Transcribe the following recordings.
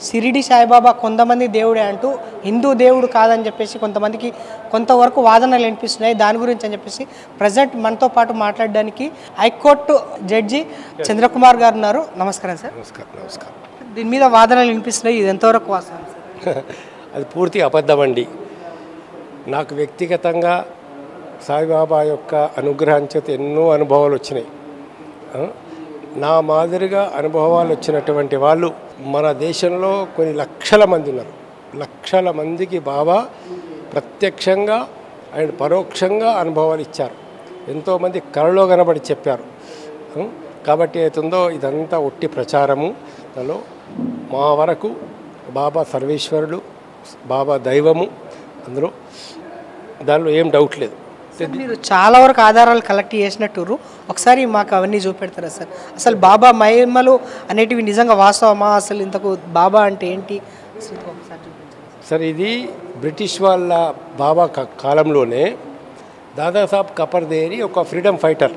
షిరిడి సాయిబాబా కొంతమంది దేవుడే అంటూ హిందూ దేవుడు కాదని చెప్పేసి కొంతమందికి కొంతవరకు వాదనలు వినిపిస్తున్నాయి. దాని గురించి అని చెప్పేసి ప్రజెంట్ మనతో పాటు మాట్లాడడానికి హైకోర్టు జడ్జి చంద్రకుమార్ గారు ఉన్నారు. నమస్కారం సార్. నమస్కారం. దీని మీద వాదనలు వినిపిస్తున్నాయి, ఇది ఎంతవరకు వాస్తవం సార్? అది పూర్తి అబద్ధమండి. నాకు వ్యక్తిగతంగా సాయిబాబా యొక్క అనుగ్రహం చేత ఎన్నో అనుభవాలు వచ్చినాయి. నా మాదిరిగా అనుభవాలు వచ్చినటువంటి వాళ్ళు మన దేశంలో కొన్ని లక్షల మంది ఉన్నారు. లక్షల మందికి బాబా ప్రత్యక్షంగా అండ్ పరోక్షంగా అనుభవాలు ఇచ్చారు. ఎంతోమంది కళలో కనబడి చెప్పారు. కాబట్టి అవుతుందో ఇదంతా ఒట్టి ప్రచారము. దానిలో మా వరకు బాబా సర్వేశ్వరుడు, బాబా దైవము, అందులో దానిలో ఏం డౌట్ లేదు. మీరు చాలా వరకు ఆధారాలు కలెక్ట్ చేసినట్టు ఒకసారి మాకు అవన్నీ చూపెడతారా సార్? అసలు బాబా మహిమలు అనేటివి నిజంగా వాస్తవమా? అసలు ఇంతకు బాబా అంటే ఏంటి ఒకసారి చూపించారు సార్. ఇది బ్రిటిష్ వాళ్ళ బాబా కాలంలోనే దాదాసాహెబ్ కపర్దే అని ఒక ఫ్రీడమ్ ఫైటర్,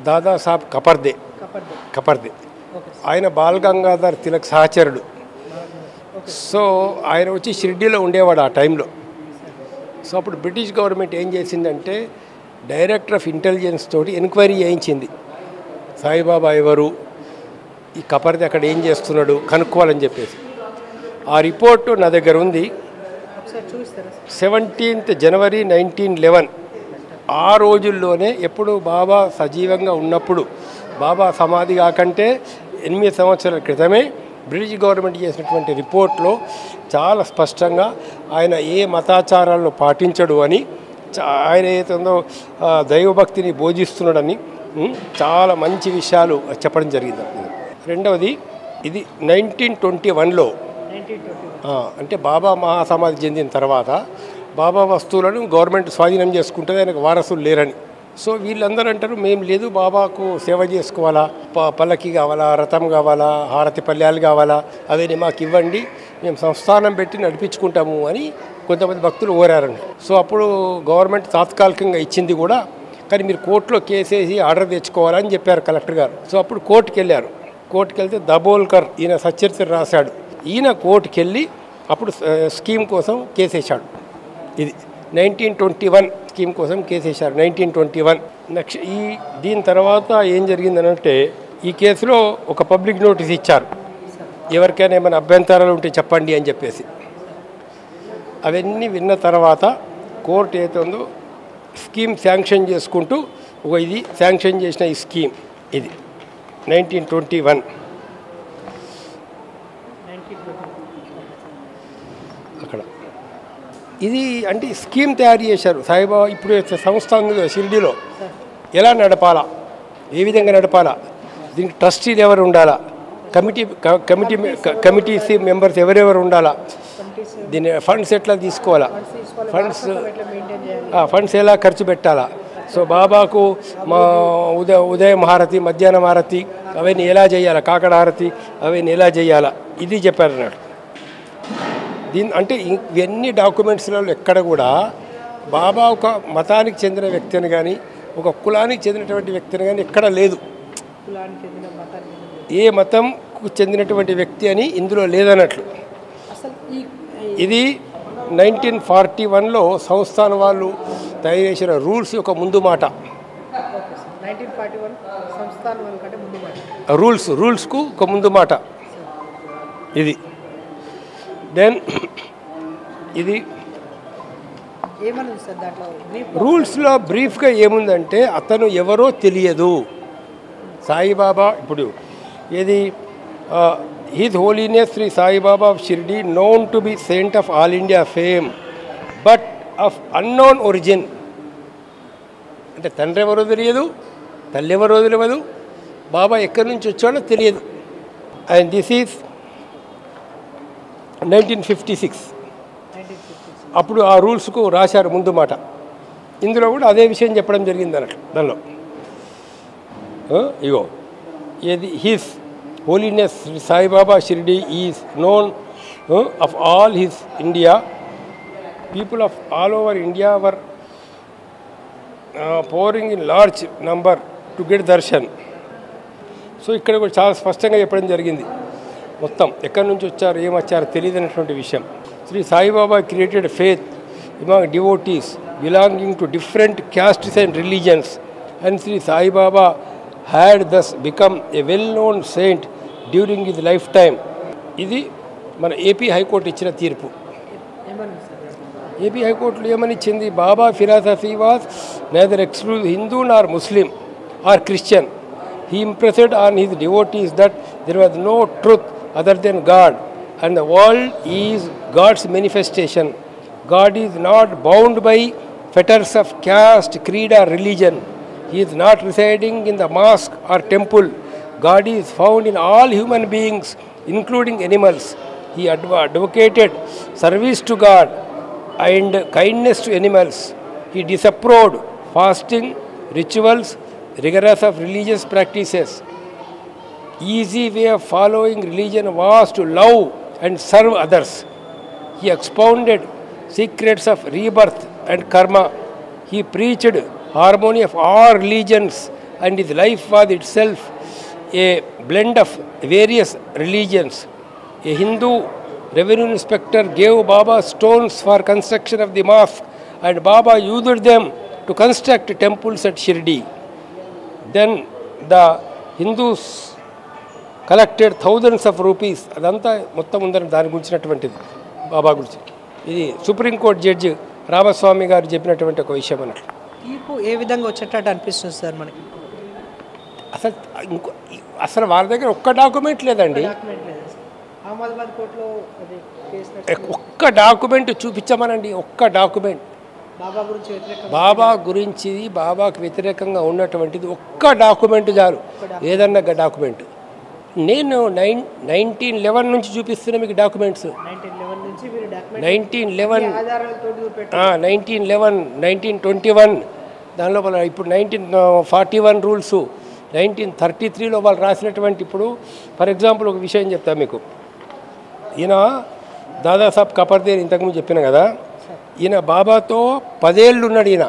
దాదాసాహెబ్ కపర్దే ఆయన బాల్ గంగాధర్ తిలక్ సహచరుడు. సో ఆయన వచ్చి షిర్డీలో ఉండేవాడు ఆ టైంలో. సో అప్పుడు బ్రిటిష్ గవర్నమెంట్ ఏం చేసిందంటే డైరెక్టర్ ఆఫ్ ఇంటెలిజెన్స్ తోటి ఎంక్వైరీ చేయించింది. సాయిబాబా ఎవరు, ఈ కపర్ది అక్కడ ఏం చేస్తున్నాడు కనుక్కోవాలని చెప్పేసి. ఆ రిపోర్టు నా దగ్గర ఉంది. 17th January 1911 ఆ రోజుల్లోనే, ఎప్పుడు బాబా సజీవంగా ఉన్నప్పుడు, బాబా సమాధి కాకంటే 8 సంవత్సరాల క్రితమే బ్రిటిష్ గవర్నమెంట్ చేసినటువంటి రిపోర్ట్లో చాలా స్పష్టంగా ఆయన ఏ మతాచారాలను పాటించడు అని, ఆయన ఏదో దైవభక్తిని బోధిస్తున్నాడని చాలా మంచి విషయాలు చెప్పడం జరిగింది. రెండవది, ఇది 1921లో అంటే బాబా మహాసమాధి చెందిన తర్వాత బాబా వస్తువులను గవర్నమెంట్ స్వాధీనం చేసుకుంటుంది, ఆయనకు వారసులు లేరని. సో వీళ్ళందరూ అంటారు, మేము లేదు బాబాకు సేవ చేసుకోవాలా, పల్లకి కావాలా, రథం కావాలా, హారతి పల్లెలు కావాలా, అవన్నీ మాకు ఇవ్వండి, మేము సంస్థానం పెట్టి నడిపించుకుంటాము అని కొంతమంది భక్తులు కోరారండి. సో అప్పుడు గవర్నమెంట్ తాత్కాలికంగా ఇచ్చింది కూడా, కానీ మీరు కోర్టులో కేసేసి ఆర్డర్ తెచ్చుకోవాలని చెప్పారు కలెక్టర్ గారు. సో అప్పుడు కోర్టుకు వెళ్ళారు. కోర్టుకు వెళ్తే దబోల్కర్ ఈయన సచరిత్ర రాశాడు. ఈయన కోర్టుకు వెళ్ళి అప్పుడు స్కీమ్ కోసం కేసేశాడు. ఇది 1921 స్కీమ్ కోసం కేసేశారు. 1921 నెక్స్ట్ దీని తర్వాత ఏం జరిగిందనంటే, ఈ కేసులో ఒక పబ్లిక్ నోటీస్ ఇచ్చారు, ఎవరికైనా ఏమైనా అభ్యంతరాలు ఉంటే చెప్పండి అని చెప్పేసి. అవన్నీ విన్న తర్వాత కోర్టు ఏతుందో స్కీమ్ శాంక్షన్ చేసుకుంటూ, ఇది శాంక్షన్ చేసిన ఈ స్కీమ్ ఇది 1921 అక్కడ ఇది అంటే స్కీమ్ తయారు చేశారు సాయిబాబా. ఇప్పుడు సంస్థ ఉంది షిర్డీలో, ఎలా నడపాలా, ఏ విధంగా నడపాలా, దీనికి ట్రస్టీలు ఎవరు ఉండాలా, కమిటీస్ మెంబర్స్ ఎవరెవరు ఉండాలా, దీని ఫండ్స్ ఎట్లా తీసుకోవాలా, ఫండ్స్ ఎలా ఖర్చు పెట్టాలా. సో బాబాకు మా ఉదయం హారతి, మధ్యాహ్నం హారతి అవన్నీ ఎలా చేయాలా, కాకడ హారతి అవన్నీ ఎలా చేయాలా, ఇది చెప్పారు అన్నాడు. అంటే ఇవన్నీ డాక్యుమెంట్స్లలో ఎక్కడ కూడా బాబా ఒక మతానికి చెందిన వ్యక్తిని కానీ, ఒక కులానికి చెందినటువంటి వ్యక్తిని కానీ ఎక్కడ లేదు. ఏ మతంకు చెందినటువంటి వ్యక్తి అని ఇందులో లేదన్నట్లు. ఇది 1941లో సంస్థాన వాళ్ళు తయారు చేసిన రూల్స్ యొక్క ముందు మాట. రూల్స్కు ఒక ముందు మాట ఇది. దెన్ ఇది రూల్స్లో బ్రీఫ్గా ఏముందంటే, అతను ఎవరో తెలియదు. సాయిబాబా ఇప్పుడు ఏది his holiness Shri Saibaba of Shirdi known to be saint of all India fame but of unknown origin. అంటే తండ్రి ఎవరో తెలియదు, తల్లి ఎవరో తెలియదు, బాబా ఎక్కడి నుంచి వచ్చాడో తెలియదు. అండ్ దిస్ ఈజ్ 1956 అప్పుడు ఆ రూల్స్కు రాశారు ముందు మాట. ఇందులో కూడా అదే విషయం చెప్పడం జరిగింది అన్నట్లు. దానిలో ఇగో ఏది his holiness Saibaba Shirdi is known of all his India, people of all over India were pouring in large number to get darshan. So ఇక్కడ కూడా చాలా స్పష్టంగా చెప్పడం జరిగింది. మొత్తం ఎక్కడి నుంచి వచ్చారు ఏమొచ్చారో తెలియదనేటువంటి విషయం. Shri Saibaba created faith among devotees belonging to different castes and religions, and Sri Sai Baba had thus become a well-known saint during his lifetime. ఇది మన ఏపీ హైకోర్టు ఇచ్చిన తీర్పు. ఏపీ హైకోర్టులో ఏమని ఇచ్చింది? Baba philosophy was neither exclusive Hindu nor Muslim or Christian. He impressed on his devotees that there was no truth other than God, and the world is God's manifestation. God is not bound by fetters of caste, creed or religion. He is not residing in the mosque or temple. God is found in all human beings, including animals. He advocated service to God and kindness to animals. He disapproved fasting, rituals, rigorous of religious practices. Easy way of following religion was to love and serve others. He expounded secrets of rebirth and karma. He preached harmony of all religions, and his life was itself a blend of various religions. A Hindu revenue inspector gave Baba stones for construction of the mosque, and Baba used them to construct temples at Shirdi. Then the Hindus collected thousands of rupees. అదంతా మొత్తం ఉందని దాని గురించినటువంటిది బాబా గురించి. ఇది supreme court judge Ramaswamy గారు చెప్పినటువంటి ఒక విషయం అన్నట్లు. తీర్పు ఏ విధంగా వచ్చేటట్టు అనిపిస్తుంది సార్ మనకి? అసలు వాళ్ళ దగ్గర ఒక్క డాక్యుమెంట్ లేదండి. అహ్మదాబాద్ కోర్టులో ఒక్క డాక్యుమెంట్ చూపించమనండి. ఒక్క డాక్యుమెంట్ బాబా గురించి బాబాకు వ్యతిరేకంగా ఉన్నటువంటిది ఒక్క డాక్యుమెంట్ చాలు. ఏదన్నా డాక్యుమెంట్ నేను 1911 నుంచి చూపిస్తున్నా మీకు డాక్యుమెంట్స్. 1911 1921 దాని లోపల ఇప్పుడు 1941 రూల్స్ 1933లో వాళ్ళు రాసినటువంటి. ఇప్పుడు ఫర్ ఎగ్జాంపుల్ ఒక విషయం చెప్తాను మీకు. ఈయన దాదాసాబ్ కపర్దేర్ ఇంతకుముందు చెప్పిన కదా, ఈయన బాబాతో 10 ఏళ్ళు ఉన్నాడు. ఈయన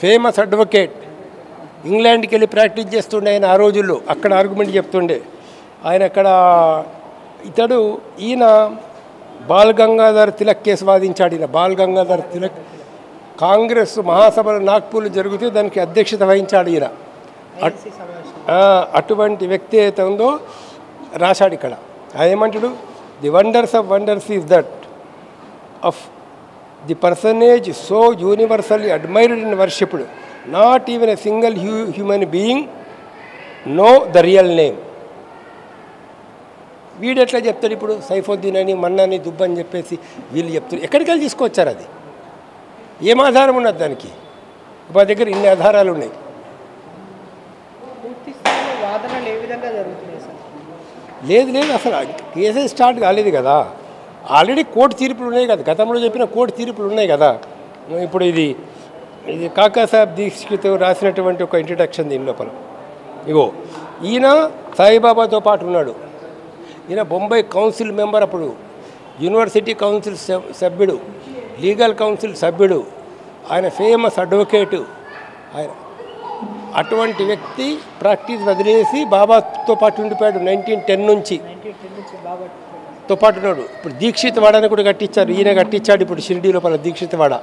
ఫేమస్ అడ్వకేట్. ఇంగ్లాండ్కి వెళ్ళి ప్రాక్టీస్ చేస్తుండే ఆయన ఆ రోజుల్లో. అక్కడ ఆర్గ్యుమెంట్ చెప్తుండే ఆయన. అక్కడ ఈయన బాల్ గంగాధర్ తిలక్ కేసు వాదించాడు. ఈయన బాల్ గంగాధర్ తిలక్ కాంగ్రెస్ మహాసభలు నాగ్పూర్లో జరిగితే దానికి అధ్యక్షత వహించాడు ఈయన. అటువంటి వ్యక్తి అయితే ఉందో రాశాడు ఇక్కడ. ఆయన ఏమంటాడు? The wonders of wonders is that of the personage so universally admired and worshipped, not even a single human being know the real name. వీడు ఎట్లా చెప్తాడు ఇప్పుడు? సైఫుద్దీన్ అని మన్నాని దుబ్బని చెప్పేసి వీళ్ళు చెప్తారు. ఎక్కడికి వెళ్ళి తీసుకొచ్చారు? అది ఏం ఆధారం ఉన్నది దానికి? మా దగ్గర ఇన్ని ఆధారాలు ఉన్నాయి. లేదు అసలు కేసే స్టార్ట్ కాలేదు కదా. ఆల్రెడీ కోర్టు తీర్పులు ఉన్నాయి కదా. గతంలో చెప్పిన కోర్టు తీర్పులు ఉన్నాయి కదా. ఇప్పుడు ఇది కాకాసాహెబ్ దీక్షిత్ రాసినటువంటి ఒక ఇంట్రడక్షన్ దీని లోపల. ఇగో ఈయన సాయిబాబాతో పాటు ఉన్నాడు. ఈయన బొంబాయి కౌన్సిల్ మెంబర్, అప్పుడు యూనివర్సిటీ కౌన్సిల్ సభ్యుడు, లీగల్ కౌన్సిల్ సభ్యుడు. ఆయన ఫేమస్ అడ్వకేటు. ఆయన అటువంటి వ్యక్తి ప్రాక్టీస్ వదిలేసి బాబాతో పాటు ఉండిపోయాడు. 1910 నుంచి తో పాటు ఉన్నాడు. ఇప్పుడు దీక్షిత్ వాడని కూడా కట్టించారు. ఈయన కట్టించాడు. ఇప్పుడు షిరిడీ లోపల దీక్షిత్ వాడ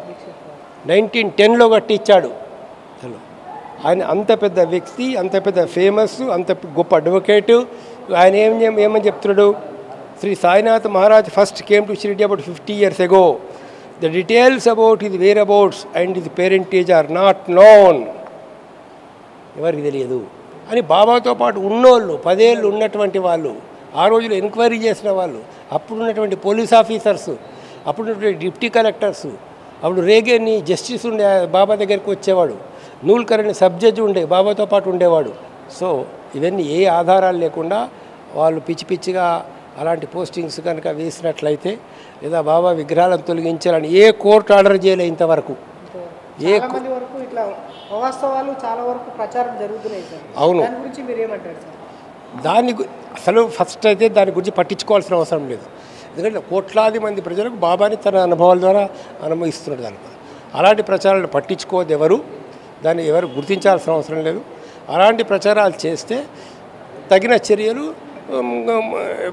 1910లో కట్టించాడు. ఆయన అంత పెద్ద వ్యక్తి, అంత పెద్ద ఫేమస్, అంత గొప్ప అడ్వకేటు. ఆయన ఏమని చెప్తున్నాడు? Shri Sainath Maharaj first came to Shirdi about 50 years ago. The details about his whereabouts and his parentage are not known. ఎవరికి తెలియదు అని బాబాతో పాటు ఉన్నోళ్ళు, 10 ఏళ్ళు ఉన్నటువంటి వాళ్ళు, ఆ రోజులో ఎంక్వైరీ చేసిన వాళ్ళు, అప్పుడున్నటువంటి పోలీస్ ఆఫీసర్స్, అప్పుడున్నటువంటి డిప్టీ కలెక్టర్స్, అప్పుడు రేగేని జస్టిస్ ఉండే బాబా దగ్గరికి వచ్చేవాడు, నూల్కర్ అని సబ్ జడ్జి ఉండే బాబాతో పాటు ఉండేవాడు. సో ఇవన్నీ ఏ ఆధారాలు లేకుండా వాళ్ళు పిచ్చి పిచ్చిగా అలాంటి పోస్టింగ్స్ కనుక వేసినట్లయితే, లేదా బాబా విగ్రహాలను తొలగించాలని ఏ కోర్టు ఆర్డర్ చేయలే ఇంతవరకు. అవును. దాని అసలు ఫస్ట్ అయితే దాని గురించి పట్టించుకోవాల్సిన అవసరం లేదు. ఎందుకంటే కోట్లాది మంది ప్రజలకు బాబాని తన అనుభవాల ద్వారా అనుభవిస్తున్నాడు. దాని అలాంటి ప్రచారాలను పట్టించుకోవద్దు ఎవరు. దాన్ని ఎవరు గుర్తించాల్సిన అవసరం లేదు. అలాంటి ప్రచారాలు చేస్తే తగిన చర్యలు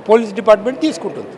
పోలీస్ డిపార్ట్మెంట్ తీసుకుంటుంది.